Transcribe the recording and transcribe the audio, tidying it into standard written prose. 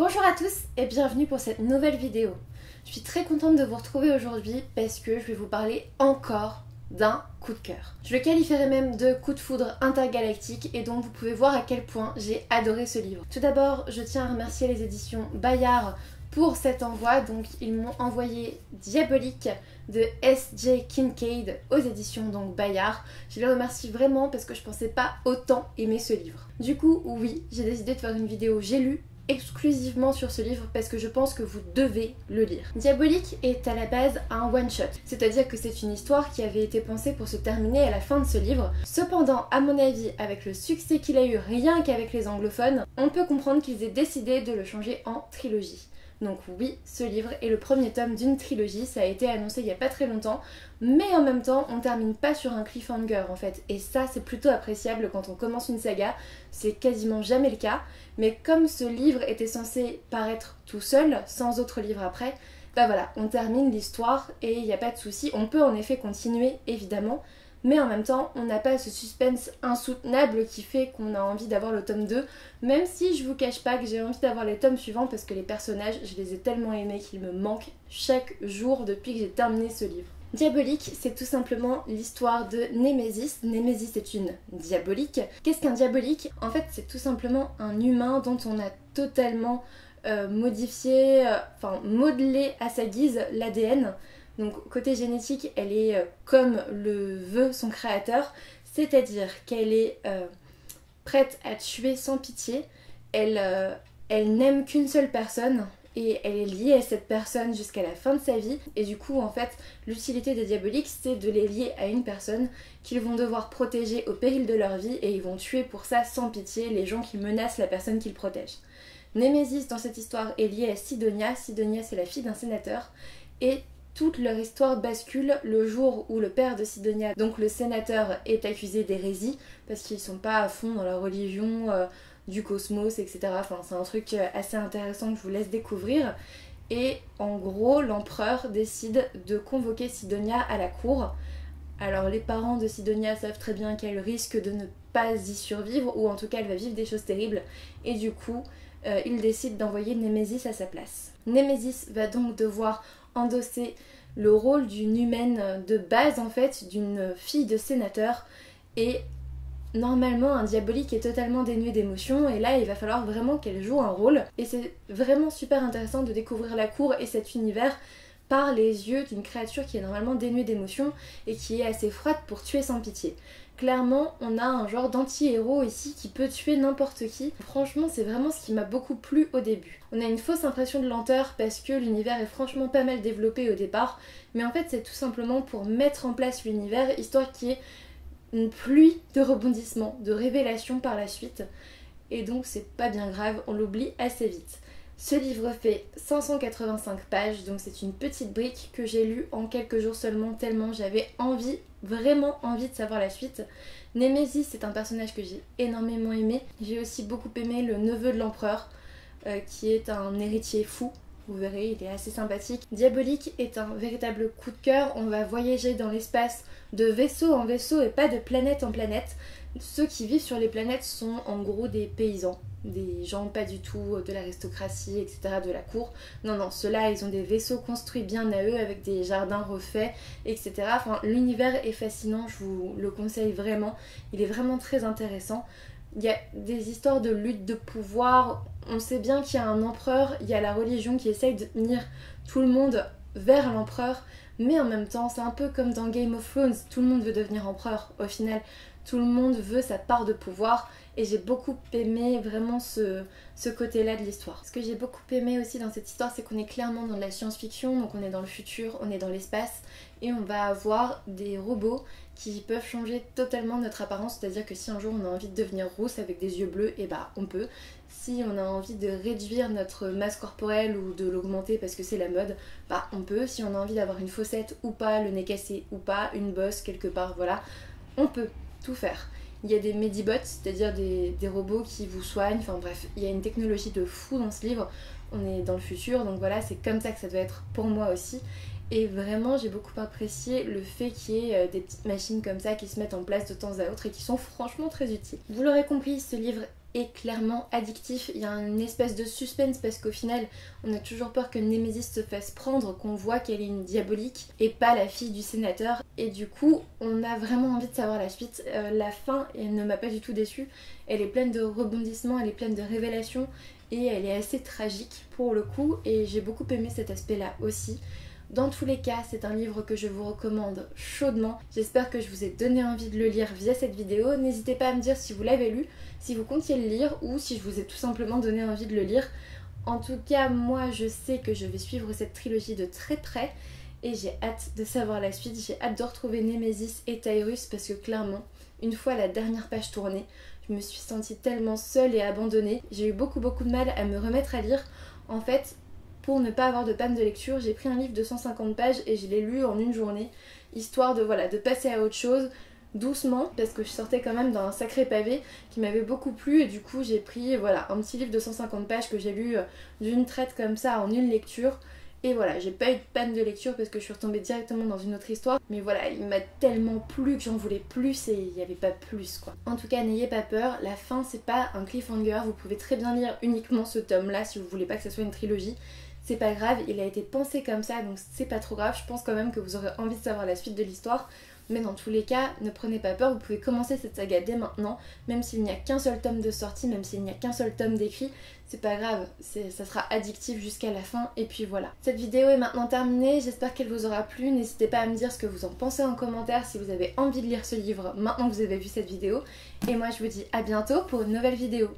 Bonjour à tous et bienvenue pour cette nouvelle vidéo. Je suis très contente de vous retrouver aujourd'hui parce que je vais vous parler encore d'un coup de cœur. Je le qualifierais même de coup de foudre intergalactique et donc vous pouvez voir à quel point j'ai adoré ce livre. Tout d'abord, je tiens à remercier les éditions Bayard pour cet envoi. Donc ils m'ont envoyé Diabolique de S.J. Kincaid aux éditions donc Bayard. Je les remercie vraiment parce que je pensais pas autant aimer ce livre. Du coup, oui, j'ai décidé de faire une vidéo j'ai lu exclusivement sur ce livre parce que je pense que vous devez le lire. Diabolique est à la base un one-shot, c'est-à-dire que c'est une histoire qui avait été pensée pour se terminer à la fin de ce livre. Cependant, à mon avis, avec le succès qu'il a eu rien qu'avec les anglophones, on peut comprendre qu'ils aient décidé de le changer en trilogie. Donc oui, ce livre est le premier tome d'une trilogie, ça a été annoncé il n'y a pas très longtemps, mais en même temps on termine pas sur un cliffhanger en fait, et ça c'est plutôt appréciable quand on commence une saga, c'est quasiment jamais le cas, mais comme ce livre était censé paraître tout seul, sans autre livre après, bah voilà, on termine l'histoire et il n'y a pas de souci, on peut en effet continuer évidemment, mais en même temps on n'a pas ce suspense insoutenable qui fait qu'on a envie d'avoir le tome 2, même si je vous cache pas que j'ai envie d'avoir les tomes suivants parce que les personnages, je les ai tellement aimés qu'ils me manquent chaque jour depuis que j'ai terminé ce livre. Diabolique, c'est tout simplement l'histoire de Némésis. Némésis est une diabolique. Qu'est-ce qu'un diabolique? En fait, c'est tout simplement un humain dont on a totalement modifié, modelé à sa guise l'ADN. Donc côté génétique, elle est comme le veut son créateur, c'est-à-dire qu'elle est prête à tuer sans pitié, elle n'aime qu'une seule personne et elle est liée à cette personne jusqu'à la fin de sa vie. Et du coup en fait l'utilité des diaboliques c'est de les lier à une personne qu'ils vont devoir protéger au péril de leur vie et ils vont tuer pour ça sans pitié les gens qui menacent la personne qu'ils protègent. Némésis dans cette histoire est liée à Sidonia. Sidonia c'est la fille d'un sénateur et toute leur histoire bascule le jour où le père de Sidonia, donc le sénateur, est accusé d'hérésie parce qu'ils sont pas à fond dans la religion du cosmos, etc. Enfin, c'est un truc assez intéressant que je vous laisse découvrir. Et en gros, l'empereur décide de convoquer Sidonia à la cour. Alors les parents de Sidonia savent très bien qu'elle risque de ne pas y survivre, ou en tout cas elle va vivre des choses terribles. Et du coup, ils décident d'envoyer Némésis à sa place. Némésis va donc devoir endosser le rôle d'une humaine de base en fait, d'une fille de sénateur, et normalement un diabolique est totalement dénué d'émotions et là il va falloir vraiment qu'elle joue un rôle et c'est vraiment super intéressant de découvrir la cour et cet univers par les yeux d'une créature qui est normalement dénuée d'émotions et qui est assez froide pour tuer sans pitié. Clairement, on a un genre d'anti-héros ici qui peut tuer n'importe qui. Franchement, c'est vraiment ce qui m'a beaucoup plu au début. On a une fausse impression de lenteur parce que l'univers est franchement pas mal développé au départ, mais en fait c'est tout simplement pour mettre en place l'univers, histoire qu'il y ait une pluie de rebondissements, de révélations par la suite. Et donc c'est pas bien grave, on l'oublie assez vite. Ce livre fait 585 pages, donc c'est une petite brique que j'ai lue en quelques jours seulement, tellement j'avais envie, vraiment envie de savoir la suite. Némésis, c'est un personnage que j'ai énormément aimé. J'ai aussi beaucoup aimé le neveu de l'empereur, qui est un héritier fou. Vous verrez, il est assez sympathique. Diabolique est un véritable coup de cœur. On va voyager dans l'espace de vaisseau en vaisseau et pas de planète en planète. Ceux qui vivent sur les planètes sont en gros des paysans, des gens pas du tout de l'aristocratie, etc., de la cour. Non, non, ceux-là, ils ont des vaisseaux construits bien à eux, avec des jardins refaits, etc. Enfin, l'univers est fascinant, je vous le conseille vraiment. Il est vraiment très intéressant. Il y a des histoires de lutte de pouvoir. On sait bien qu'il y a un empereur, il y a la religion qui essaye de tenir tout le monde vers l'empereur, mais en même temps, c'est un peu comme dans Game of Thrones, tout le monde veut devenir empereur au final. Tout le monde veut sa part de pouvoir et j'ai beaucoup aimé vraiment ce côté-là de l'histoire. Ce que j'ai beaucoup aimé aussi dans cette histoire, c'est qu'on est clairement dans de la science-fiction, donc on est dans le futur, on est dans l'espace et on va avoir des robots qui peuvent changer totalement notre apparence, c'est-à-dire que si un jour on a envie de devenir rousse avec des yeux bleus, et bah on peut. Si on a envie de réduire notre masse corporelle ou de l'augmenter parce que c'est la mode, bah on peut. Si on a envie d'avoir une fossette ou pas, le nez cassé ou pas, une bosse quelque part, voilà, on peut tout faire. Il y a des medibots, c'est-à-dire des robots qui vous soignent, enfin bref, il y a une technologie de fou dans ce livre, on est dans le futur, donc voilà, c'est comme ça que ça doit être pour moi aussi. Et vraiment, j'ai beaucoup apprécié le fait qu'il y ait des petites machines comme ça qui se mettent en place de temps à autre et qui sont franchement très utiles. Vous l'aurez compris, ce livre est clairement addictif. Il y a une espèce de suspense parce qu'au final on a toujours peur que Némésis se fasse prendre, qu'on voit qu'elle est une diabolique et pas la fille du sénateur, et du coup on a vraiment envie de savoir la suite. La fin, elle ne m'a pas du tout déçue, elle est pleine de rebondissements, elle est pleine de révélations et elle est assez tragique pour le coup, et j'ai beaucoup aimé cet aspect là aussi. Dans tous les cas, c'est un livre que je vous recommande chaudement. J'espère que je vous ai donné envie de le lire via cette vidéo. N'hésitez pas à me dire si vous l'avez lu, si vous comptiez le lire ou si je vous ai tout simplement donné envie de le lire. En tout cas, moi je sais que je vais suivre cette trilogie de très près et j'ai hâte de savoir la suite. J'ai hâte de retrouver Némésis et Tyrus parce que clairement, une fois la dernière page tournée, je me suis sentie tellement seule et abandonnée. J'ai eu beaucoup de mal à me remettre à lire. En fait, pour ne pas avoir de panne de lecture, j'ai pris un livre de 150 pages et je l'ai lu en une journée, histoire de passer à autre chose, doucement, parce que je sortais quand même d'un sacré pavé qui m'avait beaucoup plu, et du coup j'ai pris un petit livre de 150 pages que j'ai lu d'une traite comme ça en une lecture. Et voilà, j'ai pas eu de panne de lecture parce que je suis retombée directement dans une autre histoire. Mais voilà, il m'a tellement plu que j'en voulais plus et il n'y avait pas plus quoi. En tout cas, n'ayez pas peur, la fin c'est pas un cliffhanger. Vous pouvez très bien lire uniquement ce tome là si vous voulez pas que ça soit une trilogie. C'est pas grave, il a été pensé comme ça donc c'est pas trop grave. Je pense quand même que vous aurez envie de savoir la suite de l'histoire. Mais dans tous les cas, ne prenez pas peur, vous pouvez commencer cette saga dès maintenant, même s'il n'y a qu'un seul tome de sortie, même s'il n'y a qu'un seul tome d'écrit, c'est pas grave, ça sera addictif jusqu'à la fin, et puis voilà. Cette vidéo est maintenant terminée, j'espère qu'elle vous aura plu, n'hésitez pas à me dire ce que vous en pensez en commentaire si vous avez envie de lire ce livre maintenant que vous avez vu cette vidéo, et moi je vous dis à bientôt pour une nouvelle vidéo.